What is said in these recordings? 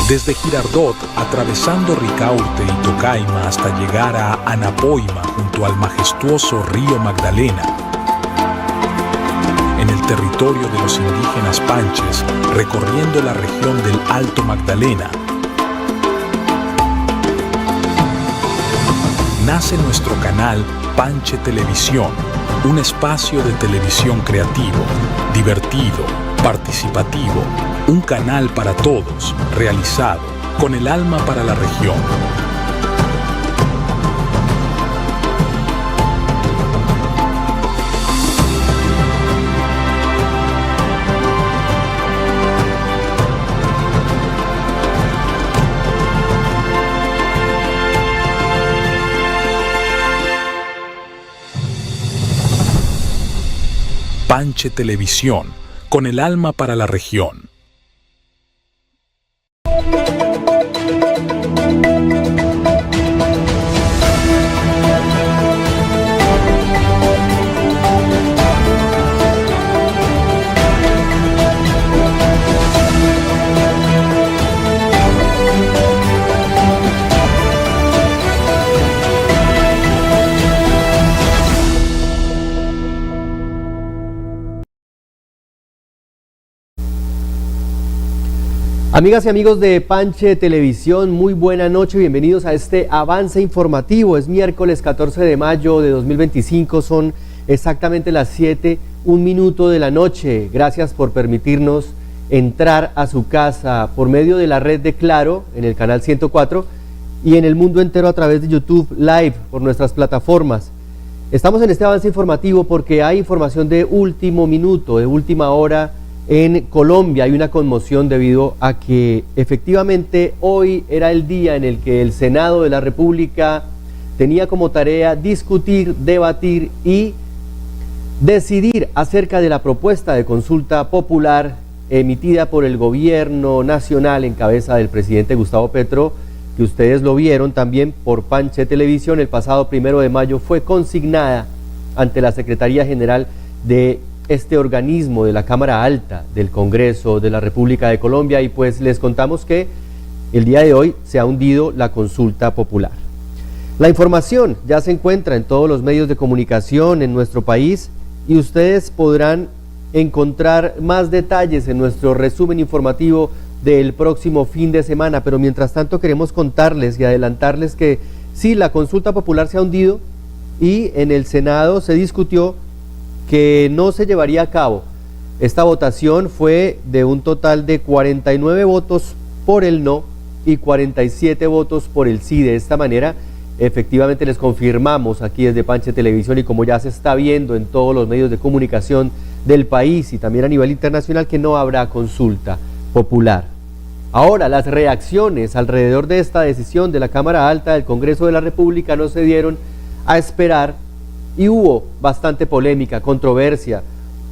Desde Girardot, atravesando Ricaurte y Tocaima hasta llegar a Anapoima junto al majestuoso río Magdalena. En el territorio de los indígenas panches, recorriendo la región del Alto Magdalena, nace nuestro canal Panche Televisión, un espacio de televisión creativo, divertido, participativo, un canal para todos, realizado con el alma para la región. Panche Televisión, con el alma para la región. Amigas y amigos de Panche Televisión, muy buena noche, bienvenidos a este avance informativo. Es miércoles 14 de mayo de 2025, son exactamente las 7:01 de la noche. Gracias por permitirnos entrar a su casa por medio de la red de Claro en el canal 104 y en el mundo entero a través de YouTube Live por nuestras plataformas. Estamos en este avance informativo porque hay información de último minuto, de última hora. En Colombia hay una conmoción debido a que efectivamente hoy era el día en el que el Senado de la República tenía como tarea discutir, debatir y decidir acerca de la propuesta de consulta popular emitida por el gobierno nacional en cabeza del presidente Gustavo Petro, que ustedes lo vieron también por Panche Televisión. El pasado 1 de mayo fue consignada ante la Secretaría General de este organismo de la Cámara Alta del Congreso de la República de Colombia, y pues les contamos que el día de hoy se ha hundido la consulta popular. La información ya se encuentra en todos los medios de comunicación en nuestro país y ustedes podrán encontrar más detalles en nuestro resumen informativo del próximo fin de semana, pero mientras tanto queremos contarles y adelantarles que sí, la consulta popular se ha hundido y en el Senado se discutió que no se llevaría a cabo. Esta votación fue de un total de 49 votos por el no y 47 votos por el sí. De esta manera, efectivamente les confirmamos aquí desde Panche Televisión, y como ya se está viendo en todos los medios de comunicación del país y también a nivel internacional, que no habrá consulta popular. Ahora, las reacciones alrededor de esta decisión de la Cámara Alta del Congreso de la República no se dieron a esperar, y hubo bastante polémica, controversia,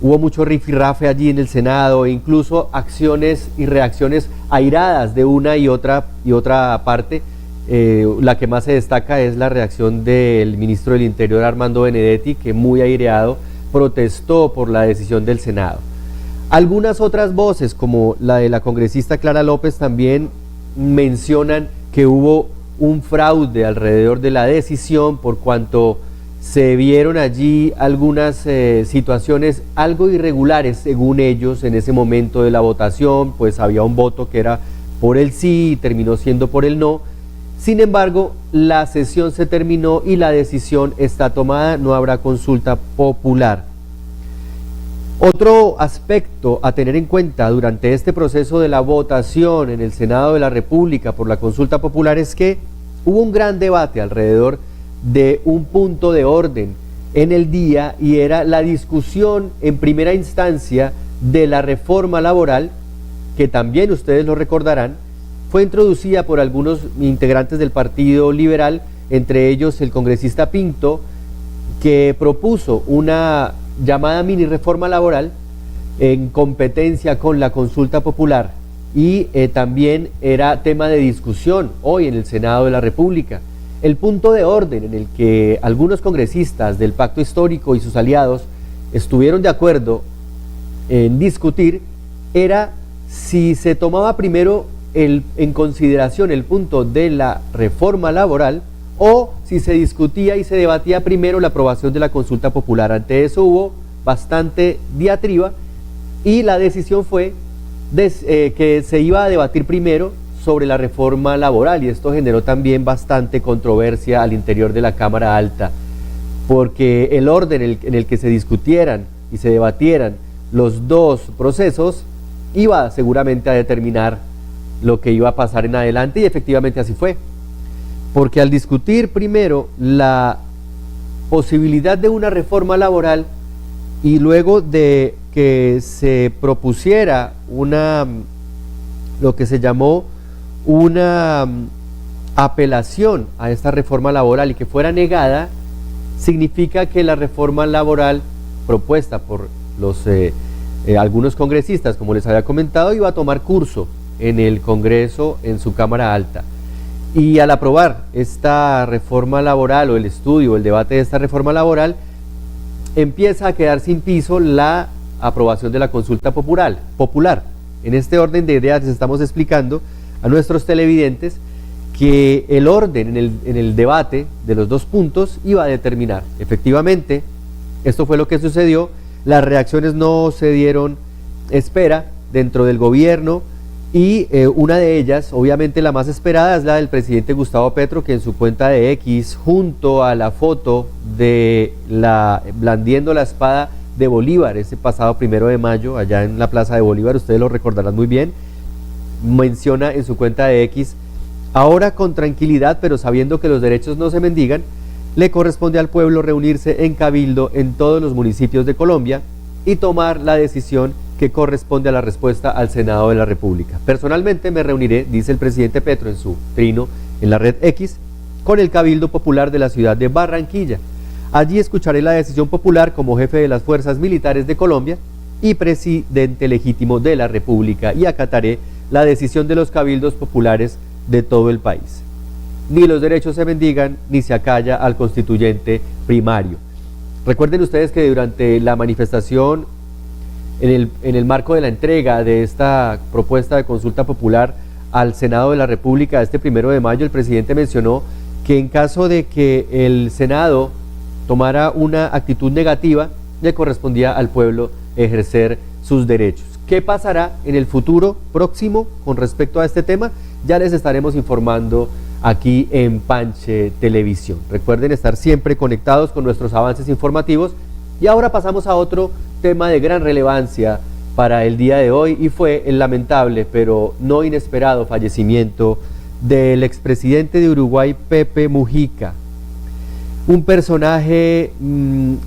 hubo mucho rifirrafe allí en el Senado e incluso acciones y reacciones airadas de una y otra parte. La que más se destaca es la reacción del ministro del Interior, Armando Benedetti, que muy aireado protestó por la decisión del Senado. Algunas otras voces, como la de la congresista Clara López, también mencionan que hubo un fraude alrededor de la decisión, por cuanto se vieron allí algunas situaciones algo irregulares, según ellos, en ese momento de la votación. Pues había un voto que era por el sí y terminó siendo por el no. Sin embargo, la sesión se terminó y la decisión está tomada, no habrá consulta popular. Otro aspecto a tener en cuenta durante este proceso de la votación en el Senado de la República por la consulta popular es que hubo un gran debate alrededor de un punto de orden en el día, y era la discusión en primera instancia de la reforma laboral, que también ustedes lo recordarán, fue introducida por algunos integrantes del Partido Liberal, entre ellos el congresista Pinto, que propuso una llamada mini reforma laboral en competencia con la consulta popular, y también era tema de discusión hoy en el Senado de la República. El punto de orden en el que algunos congresistas del Pacto Histórico y sus aliados estuvieron de acuerdo en discutir era si se tomaba primero en consideración el punto de la reforma laboral o si se discutía y se debatía primero la aprobación de la consulta popular. Ante eso hubo bastante diatriba y la decisión fue que se iba a debatir primero sobre la reforma laboral, y esto generó también bastante controversia al interior de la Cámara Alta, porque el orden en el que se discutieran y se debatieran los dos procesos iba seguramente a determinar lo que iba a pasar en adelante, y efectivamente así fue, porque al discutir primero la posibilidad de una reforma laboral y luego de que se propusiera lo que se llamó una apelación a esta reforma laboral y que fuera negada, significa que la reforma laboral propuesta por algunos congresistas, como les había comentado, iba a tomar curso en el Congreso, en su Cámara Alta. Y al aprobar esta reforma laboral, o el estudio, o el debate de esta reforma laboral, empieza a quedar sin piso la aprobación de la consulta popular. En este orden de ideas les estamos explicando a nuestros televidentes que el orden en el debate de los dos puntos iba a determinar. Efectivamente, esto fue lo que sucedió. Las reacciones no se dieron espera dentro del gobierno, y una de ellas, obviamente la más esperada, es la del presidente Gustavo Petro, que en su cuenta de X, junto a la foto de blandiendo la espada de Bolívar, ese pasado 1 de mayo, allá en la Plaza de Bolívar, ustedes lo recordarán muy bien, menciona en su cuenta de X: ahora con tranquilidad, pero sabiendo que los derechos no se mendigan, le corresponde al pueblo reunirse en cabildo en todos los municipios de Colombia y tomar la decisión que corresponde a la respuesta al Senado de la República. Personalmente me reuniré, dice el presidente Petro en su trino en la red X, con el Cabildo Popular de la ciudad de Barranquilla. Allí escucharé la decisión popular como jefe de las fuerzas militares de Colombia y presidente legítimo de la República, y acataré la decisión de los cabildos populares de todo el país. Ni los derechos se mendigan, ni se acalla al constituyente primario. Recuerden ustedes que durante la manifestación, en el marco de la entrega de esta propuesta de consulta popular al Senado de la República este 1 de mayo, el presidente mencionó que en caso de que el Senado tomara una actitud negativa, le correspondía al pueblo ejercer sus derechos. ¿Qué pasará en el futuro próximo con respecto a este tema? Ya les estaremos informando aquí en Panche Televisión. Recuerden estar siempre conectados con nuestros avances informativos. Y ahora pasamos a otro tema de gran relevancia para el día de hoy, y fue el lamentable pero no inesperado fallecimiento del expresidente de Uruguay, Pepe Mujica, un personaje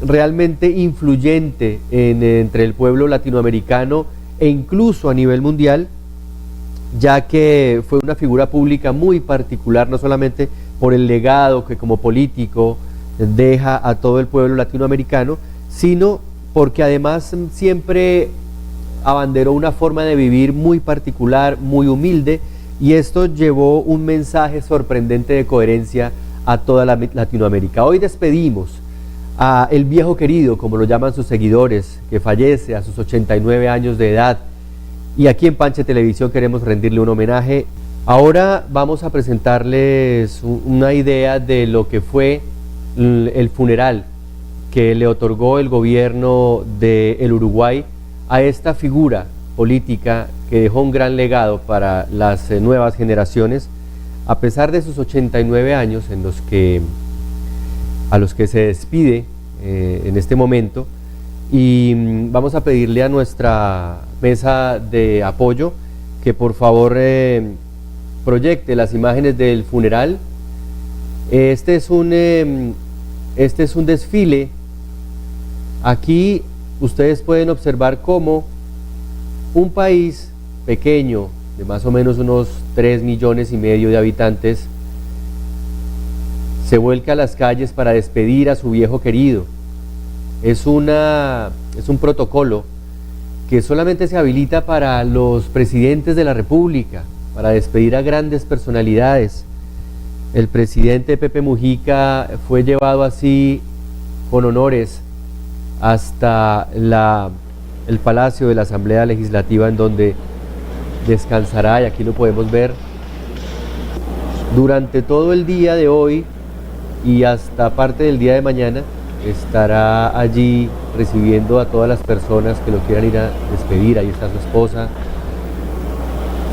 realmente influyente entre el pueblo latinoamericano e incluso a nivel mundial, ya que fue una figura pública muy particular, no solamente por el legado que como político deja a todo el pueblo latinoamericano, sino porque además siempre abanderó una forma de vivir muy particular, muy humilde, y esto llevó un mensaje sorprendente de coherencia a toda la Latinoamérica. Hoy despedimos a el viejo querido, como lo llaman sus seguidores, que fallece a sus 89 años de edad, y aquí en Panche Televisión queremos rendirle un homenaje. Ahora vamos a presentarles una idea de lo que fue el funeral que le otorgó el gobierno del Uruguay a esta figura política que dejó un gran legado para las nuevas generaciones, a pesar de sus 89 años a los que se despide en este momento. Y vamos a pedirle a nuestra mesa de apoyo que por favor proyecte las imágenes del funeral. Este es un desfile. Aquí ustedes pueden observar cómo un país pequeño, de más o menos unos 3,5 millones de habitantes, se vuelca a las calles para despedir a su viejo querido. Es un protocolo que solamente se habilita para los presidentes de la República, para despedir a grandes personalidades. El presidente Pepe Mujica fue llevado así con honores hasta el Palacio de la Asamblea Legislativa, en donde descansará, y aquí lo podemos ver, durante todo el día de hoy y hasta parte del día de mañana. Estará allí recibiendo a todas las personas que lo quieran ir a despedir. Ahí está su esposa,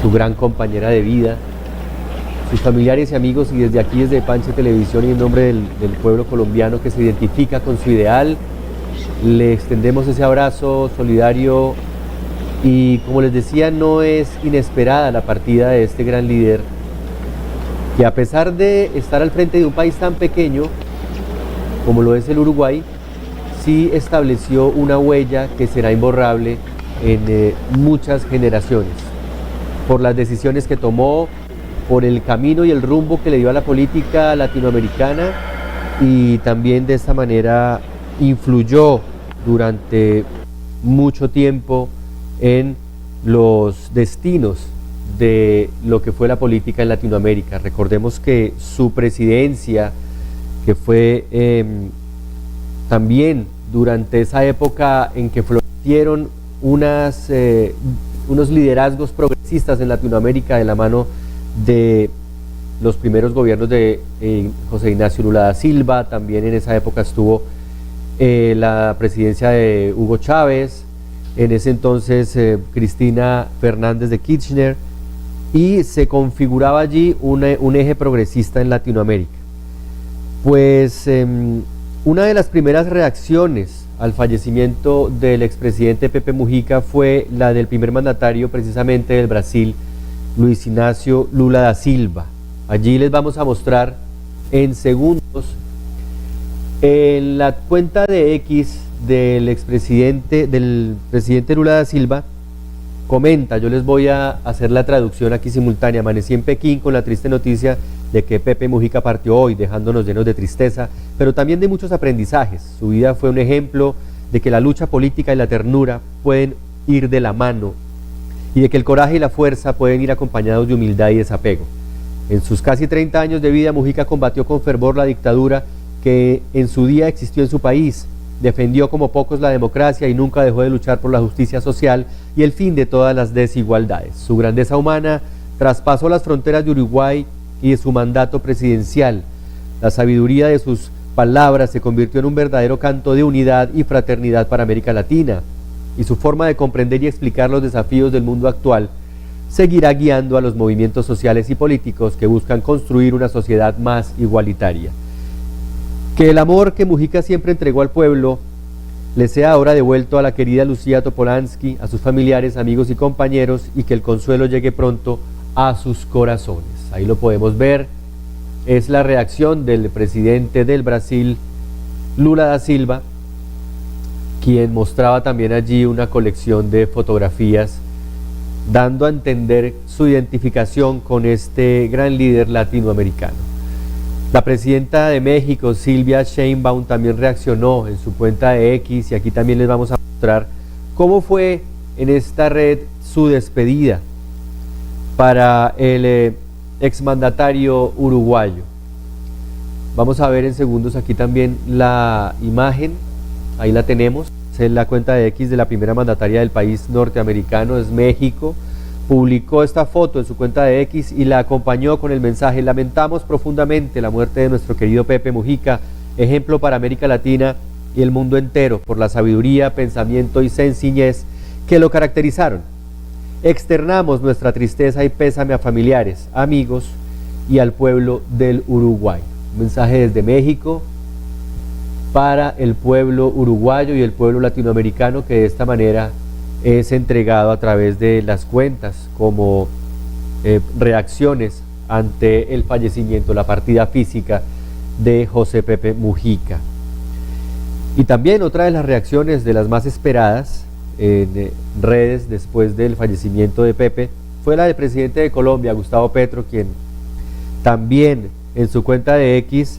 su gran compañera de vida, sus familiares y amigos, y desde aquí, desde Panche Televisión y en nombre del pueblo colombiano que se identifica con su ideal, le extendemos ese abrazo solidario. Y como les decía, no es inesperada la partida de este gran líder, que a pesar de estar al frente de un país tan pequeño como lo es el Uruguay, sí estableció una huella que será imborrable en muchas generaciones, por las decisiones que tomó, por el camino y el rumbo que le dio a la política latinoamericana, y también de esta manera influyó durante mucho tiempo en los destinos de lo que fue la política en Latinoamérica. Recordemos que su presidencia, que fue también durante esa época en que florecieron unos liderazgos progresistas en Latinoamérica de la mano de los primeros gobiernos de José Ignacio Lula da Silva. También en esa época estuvo la presidencia de Hugo Chávez, en ese entonces Cristina Fernández de Kirchner, y se configuraba allí un eje progresista en Latinoamérica. Pues una de las primeras reacciones al fallecimiento del expresidente Pepe Mujica fue la del primer mandatario precisamente del Brasil, Luis Ignacio Lula da Silva. Allí les vamos a mostrar en segundos en la cuenta de X del presidente Lula da Silva. Comenta, yo les voy a hacer la traducción aquí simultánea: amanecí en Pekín con la triste noticia de que Pepe Mujica partió hoy, dejándonos llenos de tristeza, pero también de muchos aprendizajes. Su vida fue un ejemplo de que la lucha política y la ternura pueden ir de la mano, y de que el coraje y la fuerza pueden ir acompañados de humildad y desapego. En sus casi 30 años de vida, Mujica combatió con fervor la dictadura que en su día existió en su país, defendió como pocos la democracia y nunca dejó de luchar por la justicia social y el fin de todas las desigualdades. Su grandeza humana traspasó las fronteras de Uruguay y de su mandato presidencial. La sabiduría de sus palabras se convirtió en un verdadero canto de unidad y fraternidad para América Latina, y su forma de comprender y explicar los desafíos del mundo actual seguirá guiando a los movimientos sociales y políticos que buscan construir una sociedad más igualitaria. Que el amor que Mujica siempre entregó al pueblo le sea ahora devuelto a la querida Lucía Topolansky, a sus familiares, amigos y compañeros, y que el consuelo llegue pronto a sus corazones. Ahí lo podemos ver, es la reacción del presidente del Brasil, Lula da Silva, quien mostraba también allí una colección de fotografías, dando a entender su identificación con este gran líder latinoamericano. La presidenta de México, Silvia Sheinbaum, también reaccionó en su cuenta de X, y aquí también les vamos a mostrar cómo fue en esta red su despedida para el exmandatario uruguayo. Vamos a ver en segundos aquí también la imagen, ahí la tenemos, es la cuenta de X de la primera mandataria del país norteamericano, es México. Publicó esta foto en su cuenta de X y la acompañó con el mensaje: lamentamos profundamente la muerte de nuestro querido Pepe Mujica, ejemplo para América Latina y el mundo entero por la sabiduría, pensamiento y sencillez que lo caracterizaron. Externamos nuestra tristeza y pésame a familiares, amigos y al pueblo del Uruguay. Un mensaje desde México para el pueblo uruguayo y el pueblo latinoamericano, que de esta manera es entregado a través de las cuentas como reacciones ante el fallecimiento, la partida física de José Pepe Mujica. Y también otra de las reacciones, de las más esperadas en redes después del fallecimiento de Pepe, fue la del presidente de Colombia, Gustavo Petro, quien también en su cuenta de X,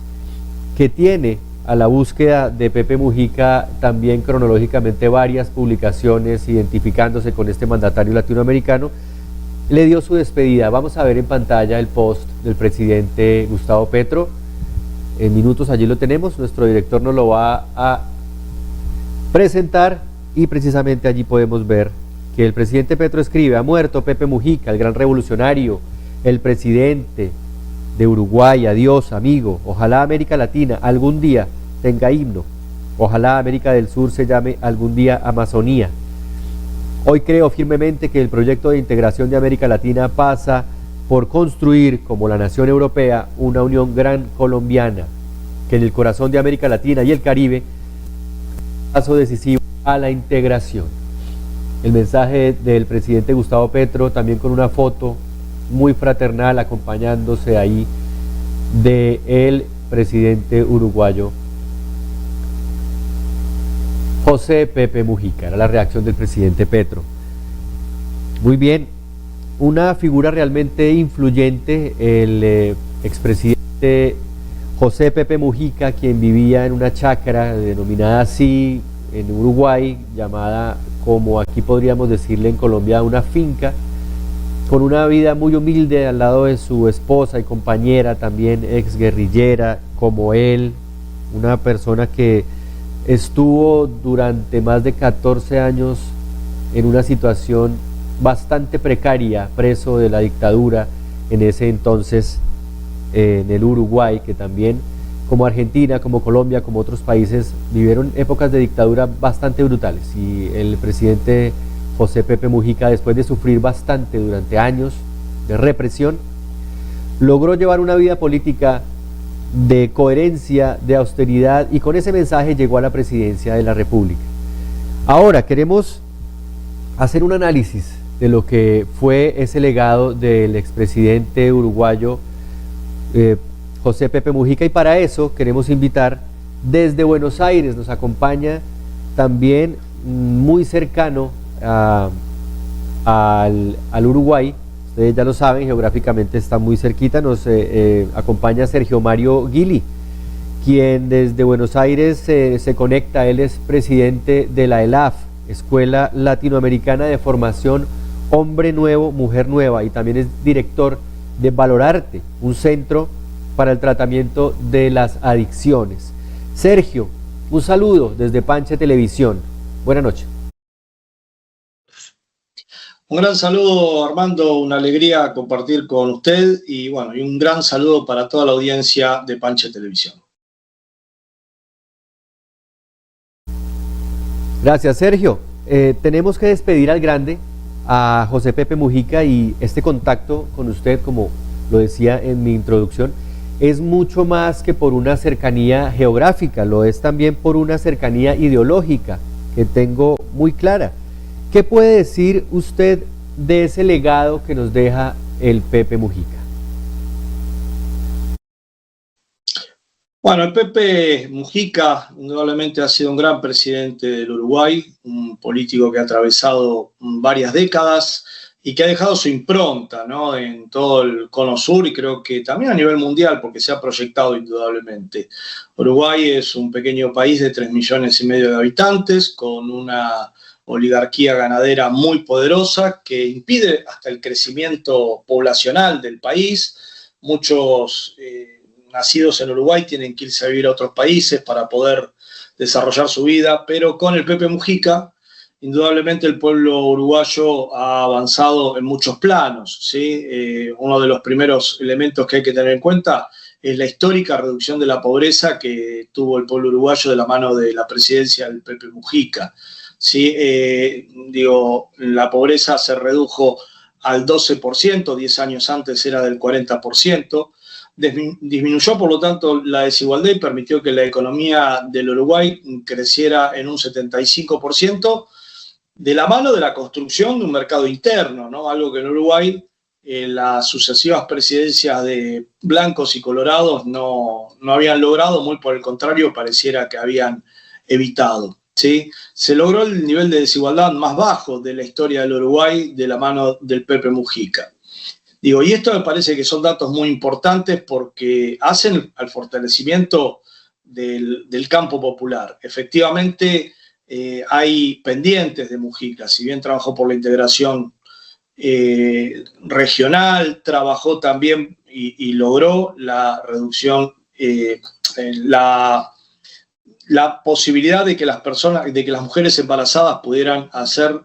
que tiene a la búsqueda de Pepe Mujica también cronológicamente varias publicaciones identificándose con este mandatario latinoamericano, le dio su despedida. Vamos a ver en pantalla el post del presidente Gustavo Petro. En minutos allí lo tenemos, nuestro director nos lo va a presentar, y precisamente allí podemos ver que el presidente Petro escribe: ha muerto Pepe Mujica, el gran revolucionario, el presidente de Uruguay, adiós amigo, ojalá América Latina algún día tenga himno, ojalá América del Sur se llame algún día Amazonía. Hoy creo firmemente que el proyecto de integración de América Latina pasa por construir, como la nación europea, una unión gran colombiana, que en el corazón de América Latina y el Caribe, paso decisivo a la integración. El mensaje del presidente Gustavo Petro, también con una foto muy fraternal acompañándose ahí del presidente uruguayo José Pepe Mujica. Era la reacción del presidente Petro. Muy bien, una figura realmente influyente, el expresidente José Pepe Mujica, quien vivía en una chacra denominada así en Uruguay, llamada, como aquí podríamos decirle en Colombia, una finca, con una vida muy humilde al lado de su esposa y compañera, también exguerrillera como él, una persona que estuvo durante más de 14 años en una situación bastante precaria, preso de la dictadura en ese entonces en el Uruguay, que también, como Argentina, como Colombia, como otros países, vivieron épocas de dictadura bastante brutales. Y el presidente José Pepe Mujica, después de sufrir bastante durante años de represión, logró llevar una vida política de coherencia, de austeridad, y con ese mensaje llegó a la presidencia de la República. Ahora queremos hacer un análisis de lo que fue ese legado del expresidente uruguayo José Pepe Mujica, y para eso queremos invitar desde Buenos Aires, nos acompaña también muy cercano al Uruguay, ustedes ya lo saben, geográficamente está muy cerquita, nos acompaña Sergio Mario Gili, quien desde Buenos Aires se conecta. Él es presidente de la ELAF, Escuela Latinoamericana de Formación Hombre Nuevo, Mujer Nueva, y también es director de Valorarte, un centro para el tratamiento de las adicciones. Sergio, un saludo desde Panche Televisión. Buenas noches. Un gran saludo, Armando, una alegría compartir con usted y bueno, y un gran saludo para toda la audiencia de Panche Televisión. Gracias, Sergio. Tenemos que despedir al grande, a José Pepe Mujica, y este contacto con usted, como lo decía en mi introducción, es mucho más que por una cercanía geográfica, lo es también por una cercanía ideológica que tengo muy clara. ¿Qué puede decir usted de ese legado que nos deja el Pepe Mujica? Bueno, el Pepe Mujica indudablemente ha sido un gran presidente del Uruguay, un político que ha atravesado varias décadas y que ha dejado su impronta, ¿no?, en todo el cono sur y creo que también a nivel mundial, porque se ha proyectado indudablemente. Uruguay es un pequeño país de 3,5 millones de habitantes, con una oligarquía ganadera muy poderosa que impide hasta el crecimiento poblacional del país. Muchos nacidos en Uruguay tienen que irse a vivir a otros países para poder desarrollar su vida, pero con el Pepe Mujica, indudablemente el pueblo uruguayo ha avanzado en muchos planos, ¿sí? Uno de los primeros elementos que hay que tener en cuenta es la histórica reducción de la pobreza que tuvo el pueblo uruguayo de la mano de la presidencia del Pepe Mujica. ¿Sí? La pobreza se redujo al 12%, 10 años antes era del 40%, disminuyó por lo tanto la desigualdad y permitió que la economía del Uruguay creciera en un 75% de la mano de la construcción de un mercado interno, ¿no? Algo que en Uruguay las sucesivas presidencias de blancos y colorados no habían logrado, muy por el contrario, pareciera que habían evitado. ¿Sí? Se logró el nivel de desigualdad más bajo de la historia del Uruguay de la mano del Pepe Mujica. Y esto me parece que son datos muy importantes porque hacen al fortalecimiento del campo popular. Efectivamente, hay pendientes de Mujica, si bien trabajó por la integración regional, trabajó también y logró la reducción, la posibilidad de que las mujeres embarazadas pudieran hacer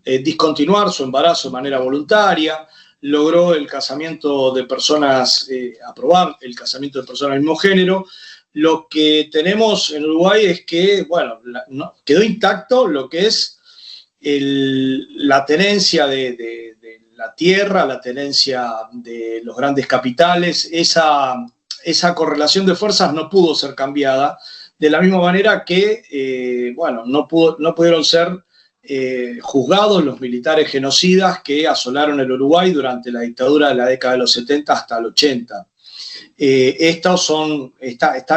discontinuar su embarazo de manera voluntaria, logró el casamiento de personas, aprobar el casamiento de personas del mismo género. Lo que tenemos en Uruguay es que, bueno, quedó intacto lo que es la tenencia de la tierra, la tenencia de los grandes capitales. Esa correlación de fuerzas no pudo ser cambiada, de la misma manera que, bueno, no pudieron ser juzgados los militares genocidas que asolaron el Uruguay durante la dictadura de la década de los 70 hasta el 80. Está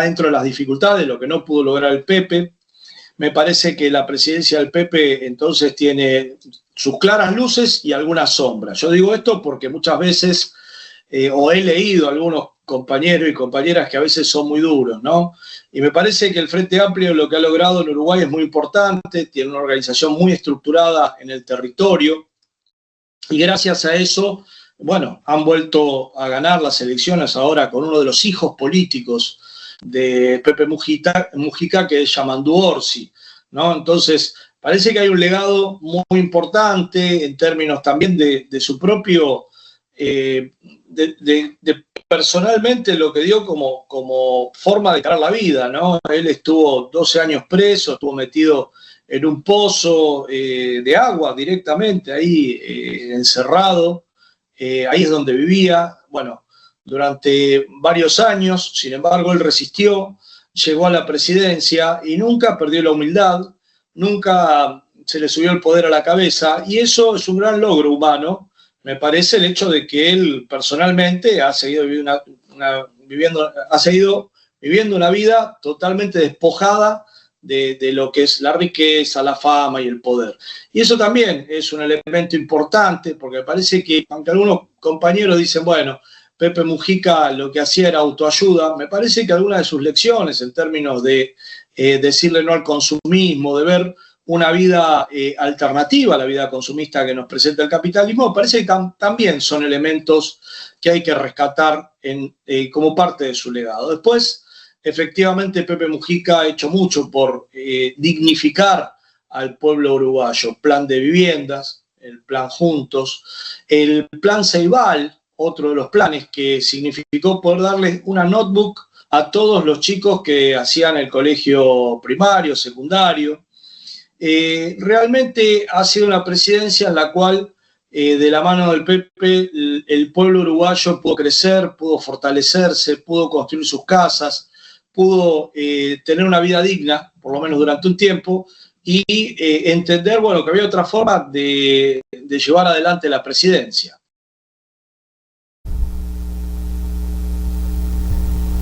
dentro de las dificultades, lo que no pudo lograr el Pepe. Me parece que la presidencia del Pepe entonces tiene sus claras luces y algunas sombras. Yo digo esto porque muchas veces, o he leído a algunos compañeros y compañeras que a veces son muy duros, ¿no? Y me parece que el Frente Amplio lo que ha logrado en Uruguay es muy importante, tiene una organización muy estructurada en el territorio, y gracias a eso, bueno, han vuelto a ganar las elecciones ahora con uno de los hijos políticos de Pepe Mujica, que es Yamandu Orsi, ¿no? Entonces, parece que hay un legado muy importante en términos también de su propio, personalmente lo que dio como forma de encarar la vida, ¿no? Él estuvo 12 años preso, estuvo metido en un pozo de agua directamente, ahí encerrado, ahí es donde vivía, bueno, durante varios años. Sin embargo, él resistió, llegó a la presidencia y nunca perdió la humildad, nunca se le subió el poder a la cabeza, y eso es un gran logro humano. Me parece el hecho de que él personalmente ha seguido viviendo una vida totalmente despojada de lo que es la riqueza, la fama y el poder. Y eso también es un elemento importante, porque me parece que, aunque algunos compañeros dicen, bueno, Pepe Mujica lo que hacía era autoayuda, me parece que algunas de sus lecciones en términos de decirle no al consumismo, de ver una vida alternativa a la vida consumista que nos presenta el capitalismo, me parece que también son elementos que hay que rescatar como parte de su legado. Después, efectivamente, Pepe Mujica ha hecho mucho por dignificar al pueblo uruguayo. Plan de viviendas, el plan Juntos, el plan Ceibal, otro de los planes que significó poder darle una notebook a todos los chicos que hacían el colegio primario, secundario. Realmente ha sido una presidencia en la cual, de la mano del Pepe, el pueblo uruguayo pudo crecer, pudo fortalecerse, pudo construir sus casas, pudo tener una vida digna, por lo menos durante un tiempo, y entender, bueno, que había otra forma de llevar adelante la presidencia.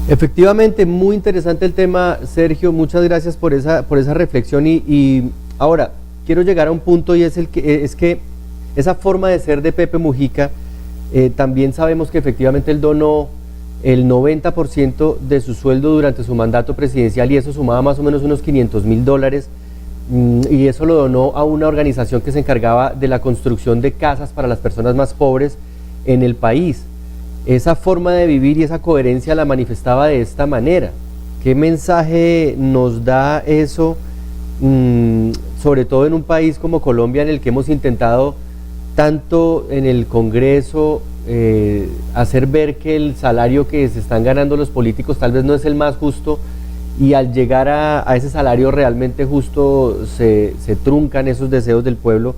Efectivamente, muy interesante el tema, Sergio. Muchas gracias por esa reflexión. Y ahora quiero llegar a un punto, y es que esa forma de ser de Pepe Mujica, también sabemos que efectivamente él donó el 90% de su sueldo durante su mandato presidencial, y eso sumaba más o menos unos $500.000, y eso lo donó a una organización que se encargaba de la construcción de casas para las personas más pobres en el país. Esa forma de vivir y esa coherencia la manifestaba de esta manera. ¿Qué mensaje nos da eso, sobre todo en un país como Colombia, en el que hemos intentado tanto en el Congreso hacer ver que el salario que se están ganando los políticos tal vez no es el más justo, y al llegar a ese salario realmente justo se truncan esos deseos del pueblo?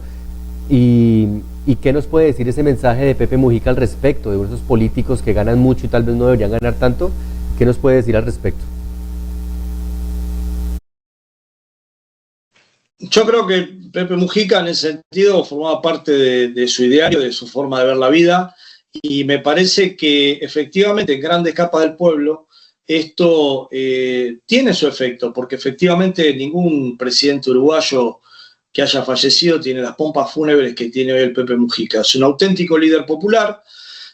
¿Y qué nos puede decir ese mensaje de Pepe Mujica al respecto, de esos políticos que ganan mucho y tal vez no deberían ganar tanto? ¿Qué nos puede decir al respecto? Yo creo que Pepe Mujica en ese sentido formaba parte de su ideario, de su forma de ver la vida, y me parece que efectivamente en grandes capas del pueblo esto tiene su efecto, porque efectivamente ningún presidente uruguayo que haya fallecido tiene las pompas fúnebres que tiene hoy el Pepe Mujica. Es un auténtico líder popular,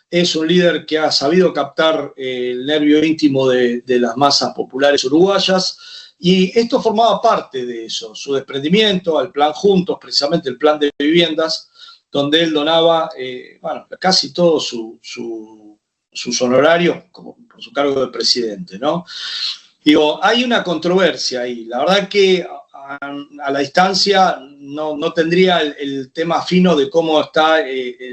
es un líder que ha sabido captar el nervio íntimo de las masas populares uruguayas, y esto formaba parte de eso, su desprendimiento al plan Juntos, precisamente el plan de viviendas, donde él donaba casi todos sus honorarios por su cargo de presidente, ¿no? Digo, hay una controversia ahí. La verdad que a la distancia no tendría el tema fino de cómo están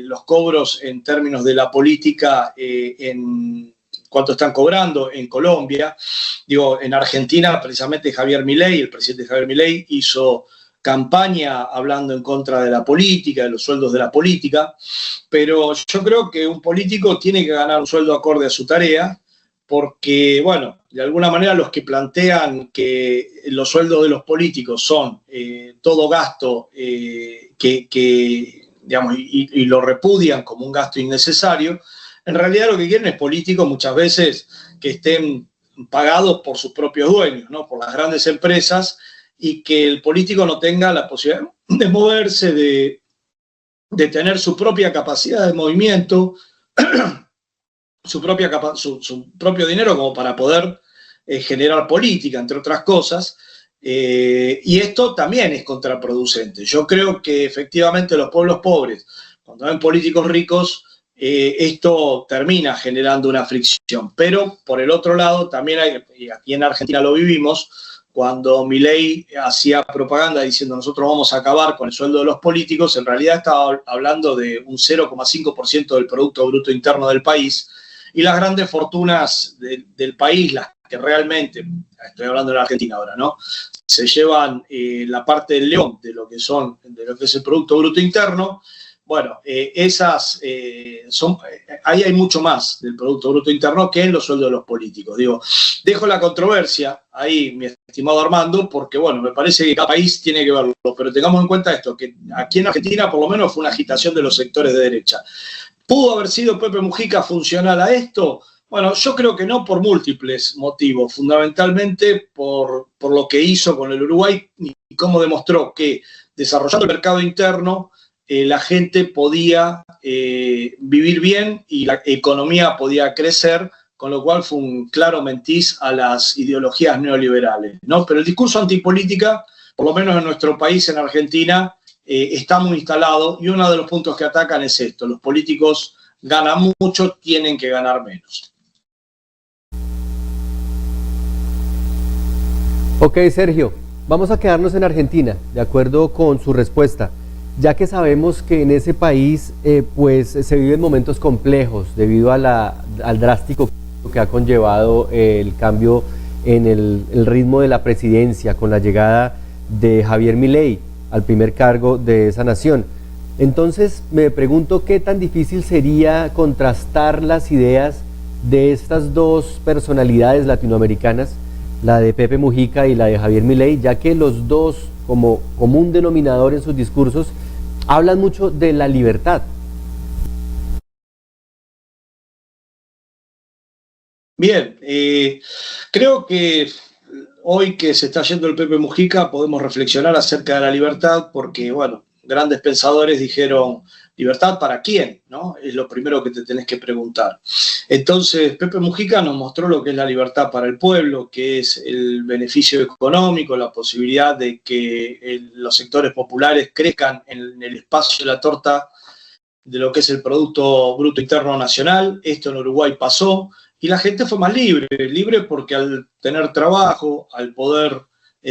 los cobros en términos de la política, en cuánto están cobrando en Colombia. Digo, en Argentina, precisamente Javier Milei, el presidente Javier Milei, hizo campaña hablando en contra de la política, de los sueldos de la política, pero yo creo que un político tiene que ganar un sueldo acorde a su tarea, porque, bueno, de alguna manera los que plantean que los sueldos de los políticos son todo gasto digamos, y lo repudian como un gasto innecesario, en realidad lo que quieren es políticos muchas veces que estén pagados por sus propios dueños, ¿no? Por las grandes empresas, y que el político no tenga la posibilidad de moverse, de tener su propia capacidad de movimiento, su propio dinero como para poder generar política, entre otras cosas, y esto también es contraproducente. Yo creo que efectivamente los pueblos pobres, cuando ven políticos ricos, esto termina generando una fricción. Pero por el otro lado, también hay, y aquí en Argentina lo vivimos, cuando Milei hacía propaganda diciendo nosotros vamos a acabar con el sueldo de los políticos, en realidad estaba hablando de un 0,5% del Producto Bruto Interno del país, y las grandes fortunas del país, las que realmente, estoy hablando de la Argentina ahora, ¿no?, se llevan la parte del león de lo que es el Producto Bruto Interno. Bueno, ahí hay mucho más del Producto Bruto Interno que en los sueldos de los políticos. Digo, dejo la controversia ahí, mi estimado Armando, porque, bueno, me parece que cada país tiene que verlo, pero tengamos en cuenta esto, que aquí en Argentina por lo menos fue una agitación de los sectores de derecha. ¿Pudo haber sido Pepe Mujica funcional a esto? Bueno, yo creo que no, por múltiples motivos, fundamentalmente por lo que hizo con el Uruguay y cómo demostró que desarrollando el mercado interno la gente podía vivir bien y la economía podía crecer, con lo cual fue un claro mentiz a las ideologías neoliberales, ¿no? Pero el discurso antipolítica, por lo menos en nuestro país, en Argentina, está muy instalado, y uno de los puntos que atacan es esto: los políticos ganan mucho, tienen que ganar menos. Ok, Sergio, vamos a quedarnos en Argentina, de acuerdo con su respuesta, ya que sabemos que en ese país pues se viven momentos complejos debido a al drástico que ha conllevado el cambio en el ritmo de la presidencia con la llegada de Javier Milei al primer cargo de esa nación. Entonces me pregunto qué tan difícil sería contrastar las ideas de estas dos personalidades latinoamericanas, la de Pepe Mujica y la de Javier Milei, ya que los dos, como común denominador en sus discursos, hablan mucho de la libertad. Bien, creo que hoy que se está yendo el Pepe Mujica podemos reflexionar acerca de la libertad, porque, bueno, grandes pensadores dijeron, ¿libertad para quién?, ¿no? Es lo primero que te tenés que preguntar. Entonces, Pepe Mujica nos mostró lo que es la libertad para el pueblo, que es el beneficio económico, la posibilidad de que los sectores populares crezcan en el espacio de la torta de lo que es el Producto Bruto Interno Nacional. Esto en Uruguay pasó, y la gente fue más libre porque al tener trabajo, al poder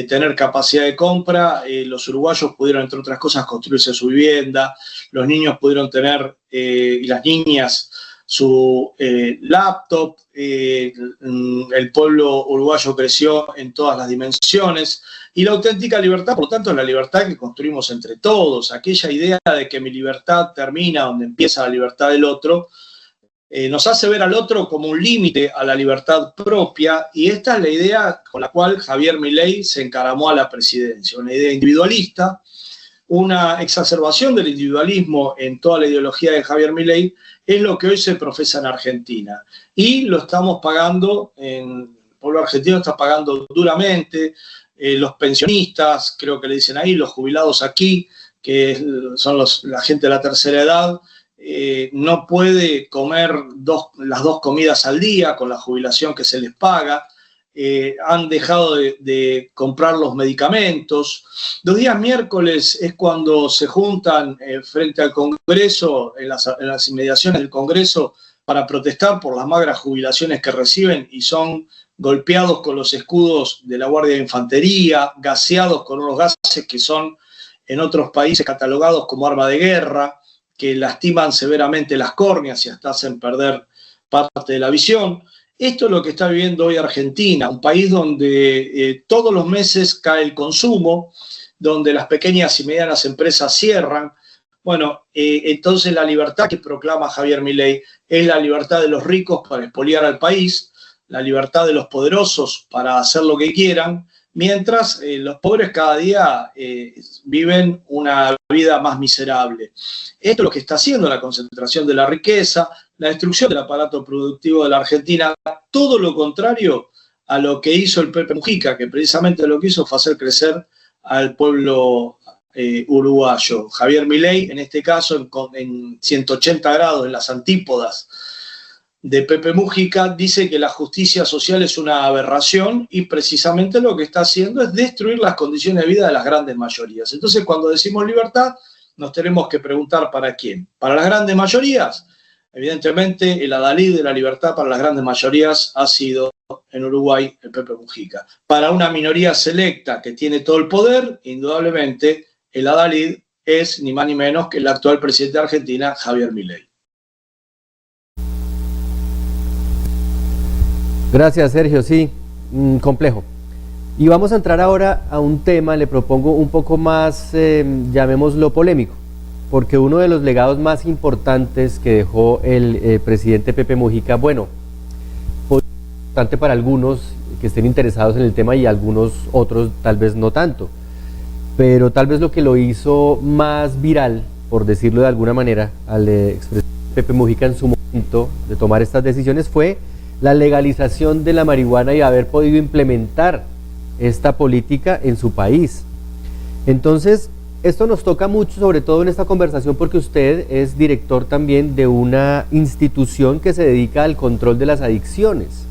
tener capacidad de compra, los uruguayos pudieron, entre otras cosas, construirse su vivienda, los niños pudieron tener, y las niñas, su laptop, el pueblo uruguayo creció en todas las dimensiones, y la auténtica libertad, por lo tanto, es la libertad que construimos entre todos. Aquella idea de que mi libertad termina donde empieza la libertad del otro, nos hace ver al otro como un límite a la libertad propia, y esta es la idea con la cual Javier Milei se encaramó a la presidencia, una idea individualista, una exacerbación del individualismo en toda la ideología de Javier Milei, es lo que hoy se profesa en Argentina, y lo estamos pagando, el pueblo argentino está pagando duramente, los pensionistas, creo que le dicen ahí, los jubilados aquí, que son la gente de la tercera edad, no puede comer las dos comidas al día con la jubilación que se les paga, han dejado de comprar los medicamentos. Los días miércoles es cuando se juntan frente al Congreso, en las inmediaciones del Congreso, para protestar por las magras jubilaciones que reciben, y son golpeados con los escudos de la Guardia de Infantería, gaseados con unos gases que son en otros países catalogados como arma de guerra, que lastiman severamente las córneas y hasta hacen perder parte de la visión. Esto es lo que está viviendo hoy Argentina, un país donde todos los meses cae el consumo, donde las pequeñas y medianas empresas cierran. Bueno, entonces la libertad que proclama Javier Milei es la libertad de los ricos para expoliar al país, la libertad de los poderosos para hacer lo que quieran, mientras los pobres cada día viven una vida más miserable. Esto es lo que está haciendo la concentración de la riqueza, la destrucción del aparato productivo de la Argentina, todo lo contrario a lo que hizo el Pepe Mujica, que precisamente lo que hizo fue hacer crecer al pueblo uruguayo. Javier Milei, en este caso, en 180 grados, en las antípodas de Pepe Mujica, dice que la justicia social es una aberración y precisamente lo que está haciendo es destruir las condiciones de vida de las grandes mayorías. Entonces, cuando decimos libertad, nos tenemos que preguntar ¿para quién? ¿Para las grandes mayorías? Evidentemente, el adalid de la libertad para las grandes mayorías ha sido en Uruguay el Pepe Mujica. Para una minoría selecta que tiene todo el poder, indudablemente el adalid es ni más ni menos que el actual presidente de Argentina, Javier Milei. Gracias, Sergio. Sí, complejo. Y vamos a entrar ahora a un tema, le propongo un poco más, llamémoslo polémico, porque uno de los legados más importantes que dejó el presidente Pepe Mujica, bueno, fue importante para algunos que estén interesados en el tema y algunos otros tal vez no tanto, pero tal vez lo que lo hizo más viral, por decirlo de alguna manera, al expresidente Pepe Mujica en su momento de tomar estas decisiones fue la legalización de la marihuana y haber podido implementar esta política en su país. Entonces, esto nos toca mucho, sobre todo en esta conversación, porque usted es director también de una institución que se dedica al control de las adicciones.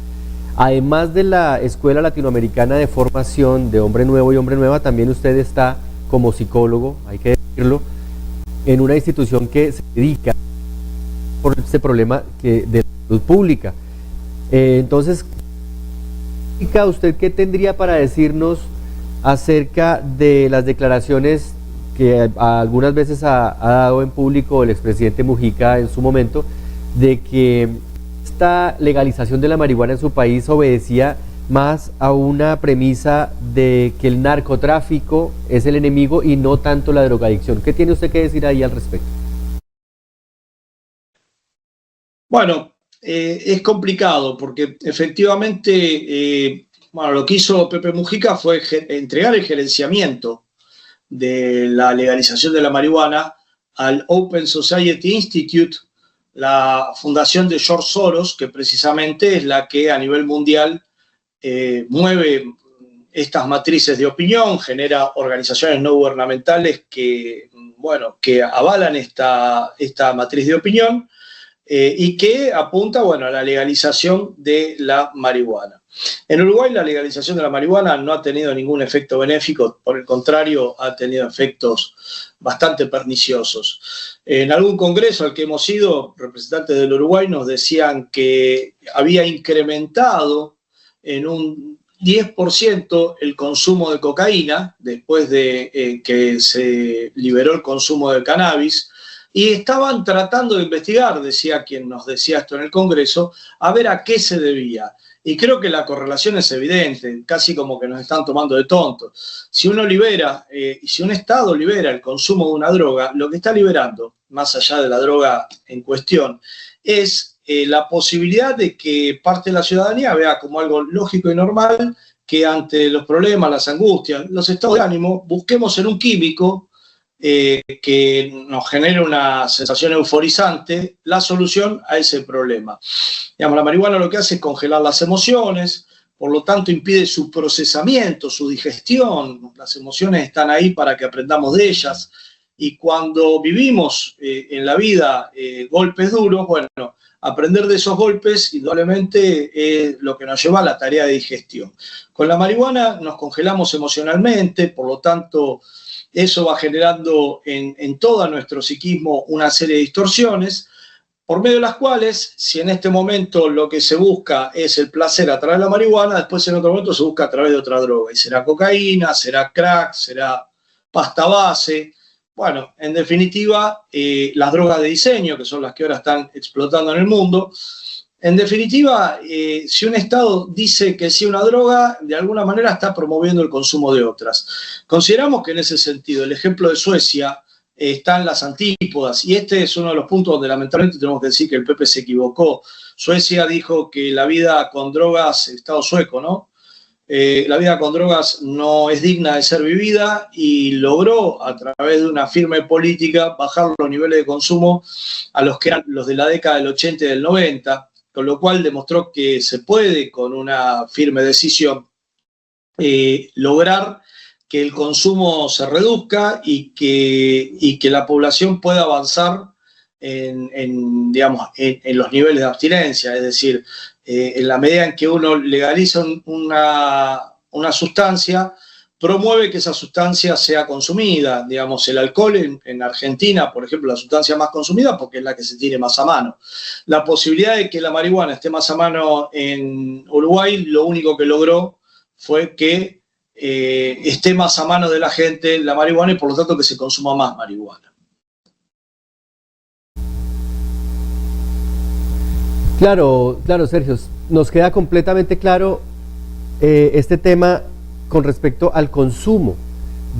Además de la Escuela Latinoamericana de Formación de Hombre Nuevo y Hombre Nueva, también usted está como psicólogo, hay que decirlo, en una institución que se dedica por este problema de la salud pública. Entonces, ¿usted qué tendría para decirnos acerca de las declaraciones que algunas veces ha dado en público el expresidente Mujica en su momento, de que esta legalización de la marihuana en su país obedecía más a una premisa de que el narcotráfico es el enemigo y no tanto la drogadicción? ¿Qué tiene usted que decir ahí al respecto? Bueno, es complicado porque efectivamente lo que hizo Pepe Mujica fue entregar el gerenciamiento de la legalización de la marihuana al Open Society Institute, la fundación de George Soros, que precisamente es la que a nivel mundial mueve estas matrices de opinión, genera organizaciones no gubernamentales que avalan esta matriz de opinión, y que apunta a la legalización de la marihuana. En Uruguay la legalización de la marihuana no ha tenido ningún efecto benéfico, por el contrario, ha tenido efectos bastante perniciosos. En algún congreso al que hemos ido, representantes del Uruguay nos decían que había incrementado en un 10% el consumo de cocaína después de que se liberó el consumo de cannabis. Y estaban tratando de investigar, decía quien nos decía esto en el Congreso, a ver a qué se debía. Y creo que la correlación es evidente, casi como que nos están tomando de tontos. Si uno libera, si un Estado libera el consumo de una droga, lo que está liberando, más allá de la droga en cuestión, es la posibilidad de que parte de la ciudadanía vea como algo lógico y normal que ante los problemas, las angustias, los estados de ánimo, busquemos en un químico que nos genere una sensación euforizante la solución a ese problema. Digamos, la marihuana lo que hace es congelar las emociones, por lo tanto impide su procesamiento, su digestión. Las emociones están ahí para que aprendamos de ellas, y cuando vivimos en la vida golpes duros, aprender de esos golpes indudablemente es lo que nos lleva a la tarea de digestión. Con la marihuana nos congelamos emocionalmente, por lo tanto eso va generando en todo nuestro psiquismo una serie de distorsiones. por medio de las cuales, si en este momento lo que se busca es el placer a través de la marihuana, después en otro momento se busca a través de otra droga, y será cocaína, será crack, será pasta base. Bueno, en definitiva, las drogas de diseño, que son las que ahora están explotando en el mundo. En definitiva, si un Estado dice que sí a una droga, de alguna manera está promoviendo el consumo de otras. Consideramos que en ese sentido, el ejemplo de Suecia está en las antípodas, y este es uno de los puntos donde lamentablemente tenemos que decir que el PP se equivocó. Suecia dijo que la vida con drogas, Estado sueco, ¿no? La vida con drogas no es digna de ser vivida, y logró, a través de una firme política, bajar los niveles de consumo a los que eran los de la década del 80 y del 90, con lo cual demostró que se puede, con una firme decisión, lograr que el consumo se reduzca y que la población pueda avanzar en los niveles de abstinencia. Es decir, en la medida en que uno legaliza una sustancia, promueve que esa sustancia sea consumida. Digamos, el alcohol en Argentina, por ejemplo, la sustancia más consumida porque es la que se tiene más a mano. La posibilidad de que la marihuana esté más a mano en Uruguay, lo único que logró fue que esté más a mano de la gente la marihuana, y por lo tanto que se consuma más marihuana. Claro, Sergio, nos queda completamente claro este tema con respecto al consumo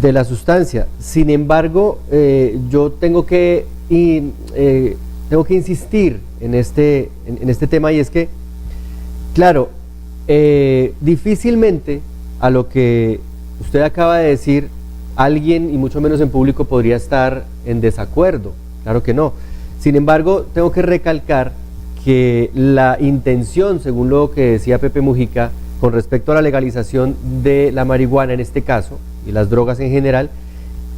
de la sustancia. Sin embargo, yo tengo que insistir en este tema, y es que, claro, difícilmente a lo que usted acaba de decir, alguien, y mucho menos en público, podría estar en desacuerdo. Claro que no. Sin embargo, tengo que recalcar que la intención, según lo que decía Pepe Mujica, con respecto a la legalización de la marihuana en este caso, y las drogas en general,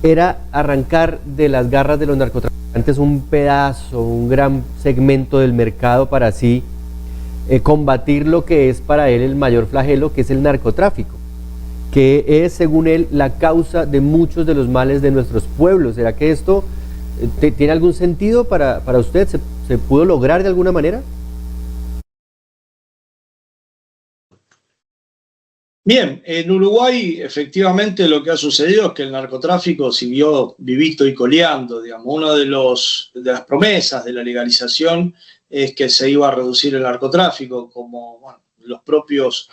era arrancar de las garras de los narcotraficantes un pedazo, un gran segmento del mercado, para así combatir lo que es para él el mayor flagelo, que es el narcotráfico, que es, según él, la causa de muchos de los males de nuestros pueblos. ¿Será que esto tiene algún sentido para usted? ¿Se pudo lograr de alguna manera? Bien, en Uruguay efectivamente lo que ha sucedido es que el narcotráfico siguió vivito y coleando. Digamos, una de las promesas de la legalización es que se iba a reducir el narcotráfico, como los propios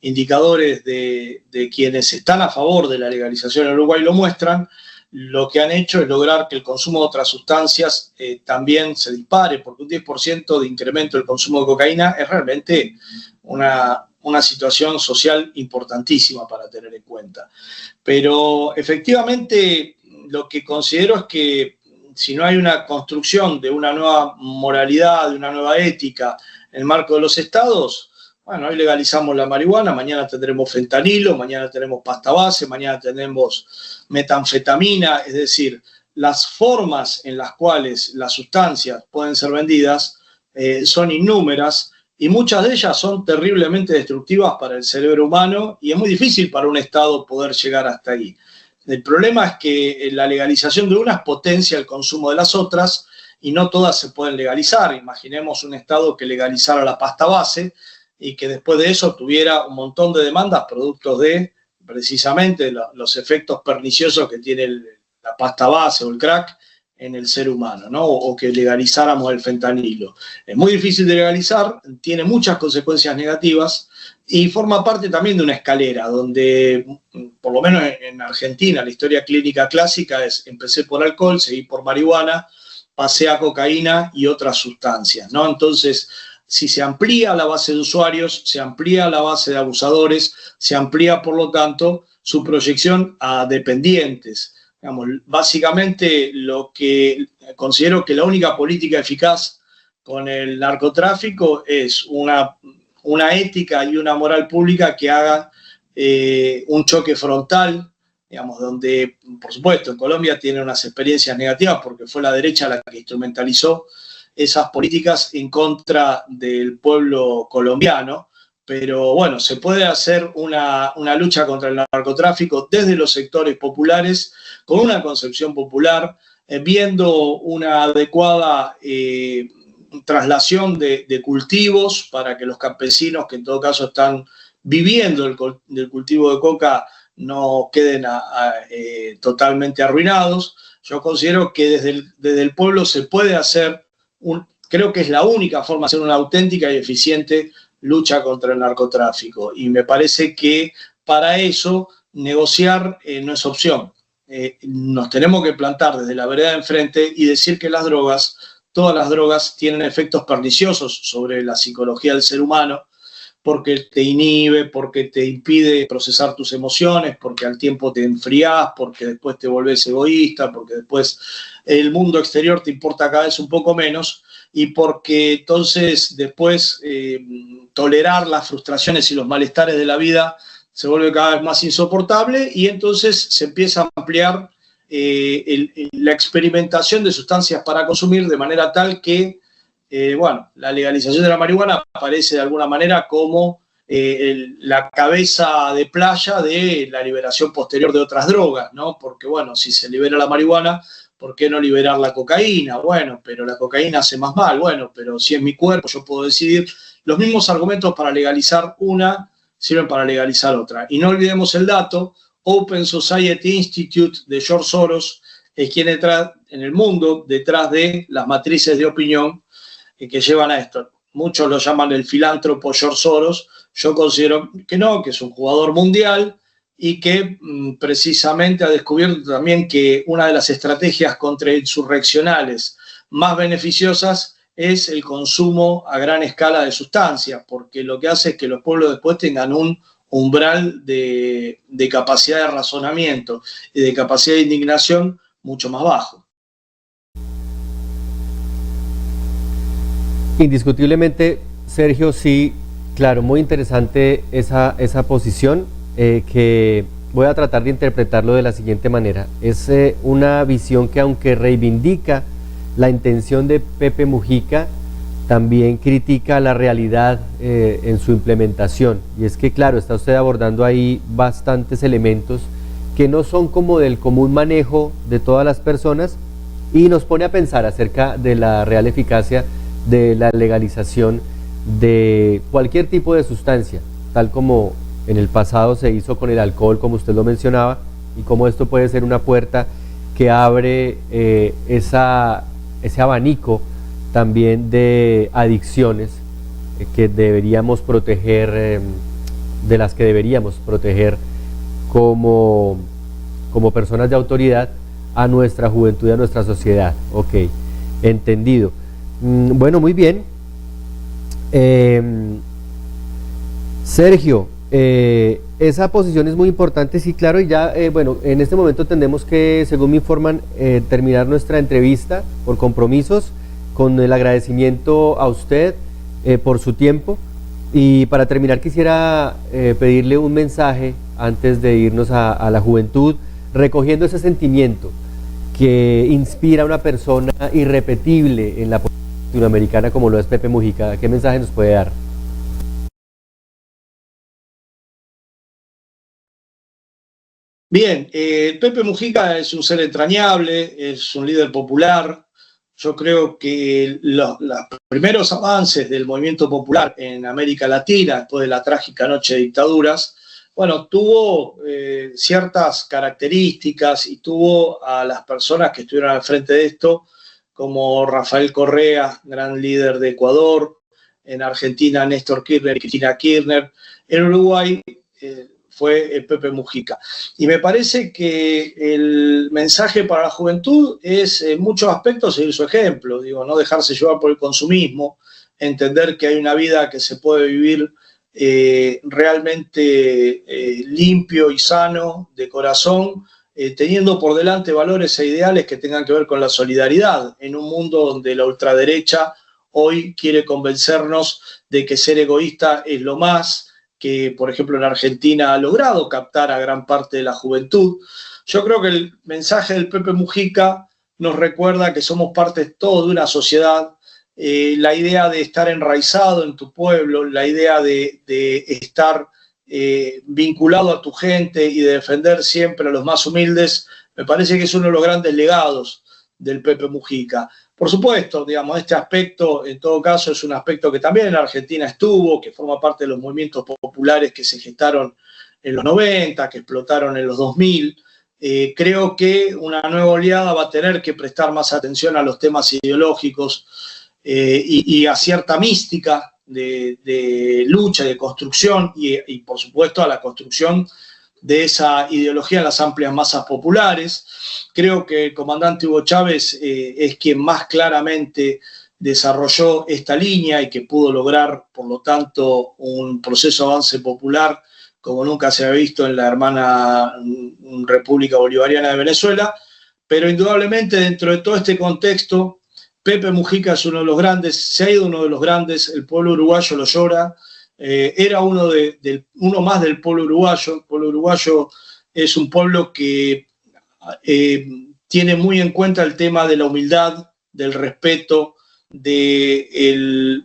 indicadores de quienes están a favor de la legalización en Uruguay lo muestran. Lo que han hecho es lograr que el consumo de otras sustancias también se dispare, porque un 10% de incremento del consumo de cocaína es realmente una situación social importantísima para tener en cuenta. Pero efectivamente lo que considero es que si no hay una construcción de una nueva moralidad, de una nueva ética en el marco de los estados, bueno, hoy legalizamos la marihuana, mañana tendremos fentanilo, mañana tenemos pasta base, mañana tenemos metanfetamina. Es decir, las formas en las cuales las sustancias pueden ser vendidas son innúmeras, y muchas de ellas son terriblemente destructivas para el cerebro humano, y es muy difícil para un Estado poder llegar hasta ahí. El problema es que la legalización de unas potencia el consumo de las otras, y no todas se pueden legalizar. Imaginemos un Estado que legalizara la pasta base y que después de eso tuviera un montón de demandas productos de precisamente los efectos perniciosos que tiene la pasta base o el crack en el ser humano, ¿no? O que legalizáramos el fentanilo. Es muy difícil de legalizar, tiene muchas consecuencias negativas y forma parte también de una escalera donde, por lo menos en Argentina, la historia clínica clásica es: empecé por alcohol, seguí por marihuana, pasé a cocaína y otras sustancias, ¿no? Entonces, si se amplía la base de usuarios, se amplía la base de abusadores, se amplía, por lo tanto, su proyección a dependientes. Digamos, básicamente lo que considero que la única política eficaz con el narcotráfico es una ética y una moral pública que haga un choque frontal, digamos, donde, por supuesto, en Colombia tiene unas experiencias negativas porque fue la derecha la que instrumentalizó esas políticas en contra del pueblo colombiano. Pero bueno, se puede hacer una lucha contra el narcotráfico desde los sectores populares, con una concepción popular, viendo una adecuada traslación de cultivos para que los campesinos, que en todo caso están viviendo del cultivo de coca, no queden totalmente arruinados. Yo considero que desde el pueblo se puede hacer, creo que es la única forma de hacer una auténtica y eficiente lucha contra el narcotráfico. Y me parece que para eso negociar no es opción. Nos tenemos que plantar desde la vereda de enfrente y decir que todas las drogas tienen efectos perniciosos sobre la psicología del ser humano, porque te inhibe, porque te impide procesar tus emociones, porque al tiempo te enfriás, porque después te volvés egoísta, porque después el mundo exterior te importa cada vez un poco menos, y porque entonces después tolerar las frustraciones y los malestares de la vida se vuelve cada vez más insoportable, y entonces se empieza a ampliar la experimentación de sustancias para consumir de manera tal que la legalización de la marihuana aparece de alguna manera como la cabeza de playa de la liberación posterior de otras drogas, ¿no? Porque, si se libera la marihuana, ¿por qué no liberar la cocaína? Bueno, pero la cocaína hace más mal. Bueno, pero si es mi cuerpo, yo puedo decidir. Los mismos argumentos para legalizar una sirven para legalizar otra. Y no olvidemos el dato, Open Society Institute de George Soros es quien está en el mundo detrás de las matrices de opinión que llevan a esto. Muchos lo llaman el filántropo George Soros. Yo considero que no, que es un jugador mundial y que precisamente ha descubierto también que una de las estrategias contrainsurreccionales más beneficiosas es el consumo a gran escala de sustancias, porque lo que hace es que los pueblos después tengan un umbral de capacidad de razonamiento y de capacidad de indignación mucho más bajo. Indiscutiblemente, Sergio, sí, claro, muy interesante esa posición, que voy a tratar de interpretarlo de la siguiente manera. Es una visión que, aunque reivindica la intención de Pepe Mujica, también critica la realidad en su implementación. Y es que, claro, está usted abordando ahí bastantes elementos que no son como del común manejo de todas las personas, y nos pone a pensar acerca de la real eficacia de la legalización de cualquier tipo de sustancia, tal como en el pasado se hizo con el alcohol, como usted lo mencionaba, y cómo esto puede ser una puerta que abre ese abanico también de adicciones que deberíamos proteger, de las que deberíamos proteger como personas de autoridad a nuestra juventud y a nuestra sociedad. Ok, entendido. Bueno, muy bien. Sergio, esa posición es muy importante, sí, claro, y ya, en este momento tendremos que, según me informan, terminar nuestra entrevista por compromisos, con el agradecimiento a usted por su tiempo. Y para terminar quisiera pedirle un mensaje antes de irnos a la juventud, recogiendo ese sentimiento que inspira a una persona irrepetible en la política latinoamericana como lo es Pepe Mujica. ¿Qué mensaje nos puede dar? Bien, Pepe Mujica es un ser entrañable, es un líder popular. Yo creo que los primeros avances del movimiento popular en América Latina, después de la trágica noche de dictaduras, tuvo ciertas características y tuvo a las personas que estuvieron al frente de esto, como Rafael Correa, gran líder de Ecuador, en Argentina Néstor Kirchner y Cristina Kirchner, en Uruguay fue Pepe Mujica. Y me parece que el mensaje para la juventud es, en muchos aspectos, seguir su ejemplo, no dejarse llevar por el consumismo, entender que hay una vida que se puede vivir realmente limpio y sano de corazón, teniendo por delante valores e ideales que tengan que ver con la solidaridad, en un mundo donde la ultraderecha hoy quiere convencernos de que ser egoísta es lo más, que por ejemplo en Argentina ha logrado captar a gran parte de la juventud. Yo creo que el mensaje del Pepe Mujica nos recuerda que somos parte todos de una sociedad, la idea de estar enraizado en tu pueblo, la idea de estar vinculado a tu gente y de defender siempre a los más humildes, me parece que es uno de los grandes legados del Pepe Mujica. Por supuesto, digamos, este aspecto, en todo caso, es un aspecto que también en Argentina estuvo, que forma parte de los movimientos populares que se gestaron en los 90, que explotaron en los 2000. Creo que una nueva oleada va a tener que prestar más atención a los temas ideológicos y a cierta mística de lucha, de construcción y, por supuesto, a la construcción de esa ideología en las amplias masas populares. Creo que el comandante Hugo Chávez es quien más claramente desarrolló esta línea y que pudo lograr, por lo tanto, un proceso de avance popular como nunca se había visto en la hermana República Bolivariana de Venezuela, pero indudablemente dentro de todo este contexto, Pepe Mujica es uno de los grandes, se ha ido uno de los grandes, el pueblo uruguayo lo llora, era uno más del pueblo uruguayo. El pueblo uruguayo es un pueblo que tiene muy en cuenta el tema de la humildad, del respeto, el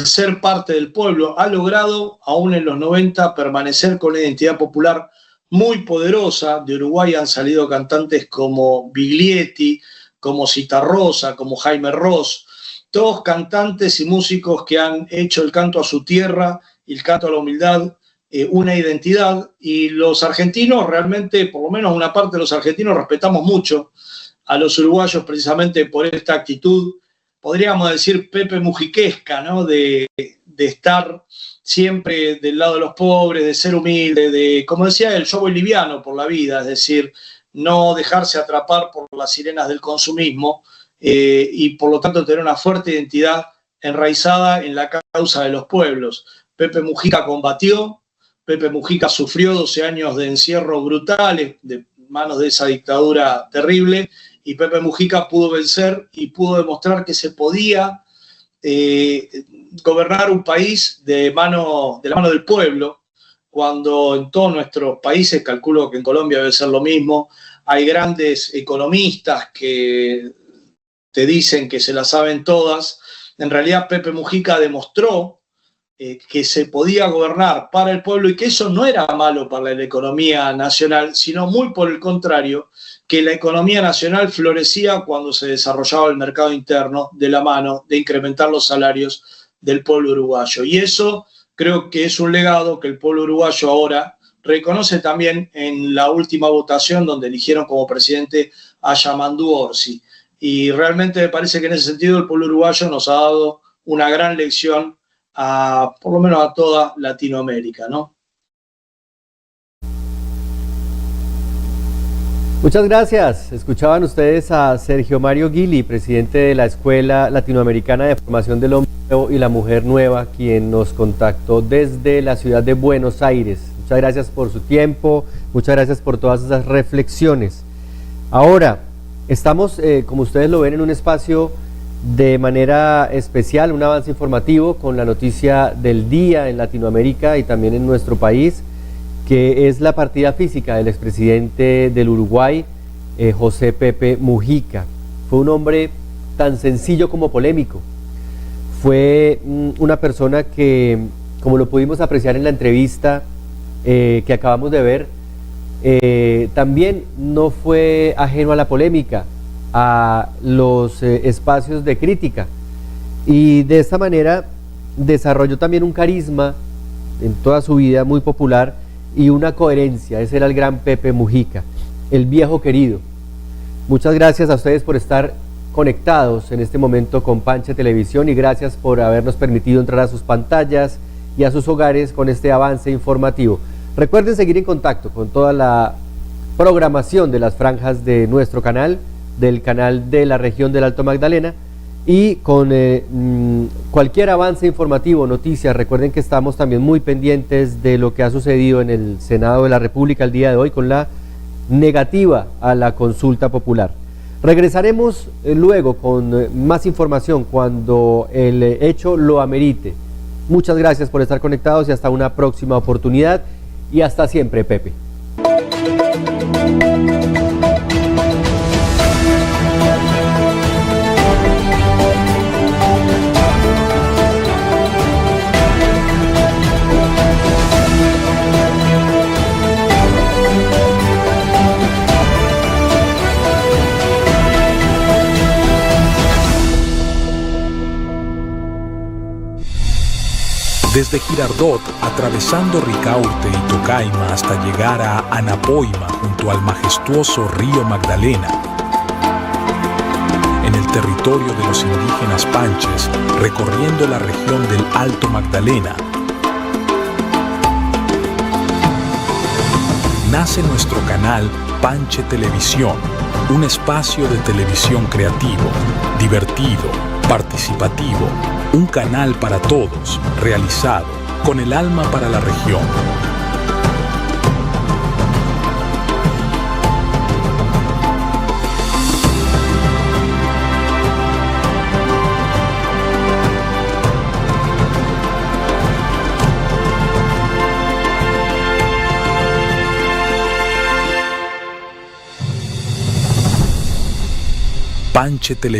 ser parte del pueblo. Ha logrado, aún en los 90, permanecer con una identidad popular muy poderosa. De Uruguay han salido cantantes como Biglietti, como Citarrosa, como Jaime Ross, todos cantantes y músicos que han hecho el canto a su tierra y el canto a la humildad una identidad, y los argentinos realmente, por lo menos una parte de los argentinos, respetamos mucho a los uruguayos precisamente por esta actitud, podríamos decir Pepe Mujiquesca, ¿no? De estar siempre del lado de los pobres, de ser humilde, de, como decía él, yo voy liviano por la vida, es decir, no dejarse atrapar por las sirenas del consumismo y por lo tanto tener una fuerte identidad enraizada en la causa de los pueblos. Pepe Mujica combatió, Pepe Mujica sufrió 12 años de encierro brutales de manos de esa dictadura terrible, y Pepe Mujica pudo vencer y pudo demostrar que se podía gobernar un país de la mano del pueblo, cuando en todos nuestros países, calculo que en Colombia debe ser lo mismo, hay grandes economistas que te dicen que se las saben todas. En realidad Pepe Mujica demostró que se podía gobernar para el pueblo y que eso no era malo para la economía nacional, sino muy por el contrario, que la economía nacional florecía cuando se desarrollaba el mercado interno de la mano de incrementar los salarios del pueblo uruguayo. Y eso creo que es un legado que el pueblo uruguayo ahora reconoce también en la última votación donde eligieron como presidente a Yamandu Orsi. Y realmente me parece que en ese sentido el pueblo uruguayo nos ha dado una gran lección por lo menos a toda Latinoamérica, ¿no? Muchas gracias. Escuchaban ustedes a Sergio Mario Guili, presidente de la Escuela Latinoamericana de Formación del Hombre y la Mujer Nueva, quien nos contactó desde la ciudad de Buenos Aires. Muchas gracias por su tiempo, muchas gracias por todas esas reflexiones. Ahora, estamos, como ustedes lo ven, en un espacio de manera especial, un avance informativo con la noticia del día en Latinoamérica y también en nuestro país, que es la partida física del expresidente del Uruguay, José Pepe Mujica. Fue un hombre tan sencillo como polémico. Fue una persona que, como lo pudimos apreciar en la entrevista que acabamos de ver, también no fue ajeno a la polémica, a los espacios de crítica, y de esta manera desarrolló también un carisma en toda su vida muy popular y una coherencia. Ese era el gran Pepe Mujica, el viejo querido. Muchas gracias a ustedes por estar conectados en este momento con Panche Televisión, y gracias por habernos permitido entrar a sus pantallas y a sus hogares con este avance informativo. Recuerden seguir en contacto con toda la programación de las franjas de nuestro canal, del canal de la región del Alto Magdalena, y con cualquier avance informativo, noticias. Recuerden que estamos también muy pendientes de lo que ha sucedido en el Senado de la República el día de hoy con la negativa a la consulta popular. Regresaremos luego con más información cuando el hecho lo amerite. Muchas gracias por estar conectados y hasta una próxima oportunidad, y hasta siempre, Pepe. Desde Girardot, atravesando Ricaurte y Tocaima hasta llegar a Anapoima junto al majestuoso río Magdalena. En el territorio de los indígenas panches, recorriendo la región del Alto Magdalena, nace nuestro canal Panche Televisión, un espacio de televisión creativo, divertido, participativo, un canal para todos, realizado con el alma para la región. Panche Televisión.